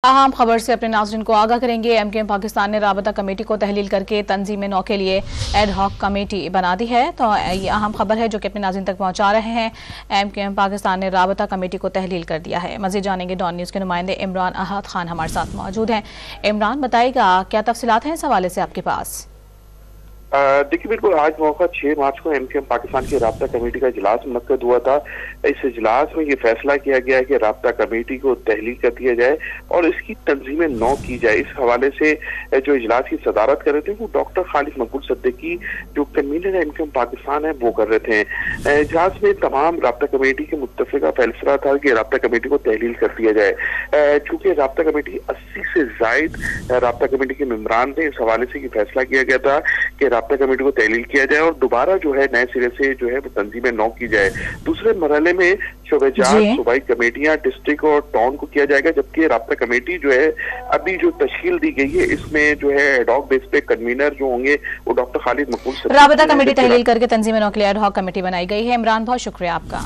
अहम खबर से अपने नाज़रीन को आगाह करेंगे। एमकेएम पाकिस्तान ने राबता कमेटी को तहलील करके तंजीम नौ के लिए एड हॉक कमेटी बना दी है। तो ये अहम खबर है जो कि अपने नाज़रीन तक पहुंचा रहे हैं। एमकेएम पाकिस्तान ने राबता कमेटी को तहलील कर दिया है। मज़ीद जानेंगे, डॉन न्यूज़ के नुमाइंदे इमरान अहद खान हमारे साथ मौजूद हैं। इमरान, बताइएगा क्या तफसीलात हैं इस हवाले से आपके पास? देखिए, बिल्कुल आज मौका 6 मार्च को एमकेएम पाकिस्तान की राबता कमेटी का इजलास मुनक्कद हुआ था। इस इजलास में ये फैसला किया गया है कि राबता कमेटी को तहलील कर दिया जाए और इसकी तंजीम नौ की जाए। इस हवाले से जो इजलास की सदारत कर रहे थे वो डॉक्टर खालिद मकबूल सिद्दीकी, जो कन्वीनर एमकेएम पाकिस्तान है, वो कर रहे थे। इजलास में तमाम राबता कमेटी के मुत्तफिका फैसला था कि राबता कमेटी को तहलील कर दिया जाए। चूंकि राबता कमेटी 80 से जायद राबता कमेटी के मेंबरान थे, इस हवाले से ये फैसला किया गया था कि राबता कमेटी को तहलील किया जाए और दोबारा जो है नए सिरे से जो है वो तंजीम नौ की जाए। दूसरे मरहले में शोबेजात सूबाई कमेटियां डिस्ट्रिक्ट और टाउन को किया जाएगा, जबकि राबता कमेटी जो है अभी जो तश्कील दी गई है इसमें जो है एड हॉक बेस पे कन्वीनर जो होंगे वो डॉक्टर खालिद मकबूल। राबता कमेटी तहलील करके तंजीम नौ के लिए एड हॉक कमेटी बनाई गई है। इमरान, बहुत शुक्रिया आपका।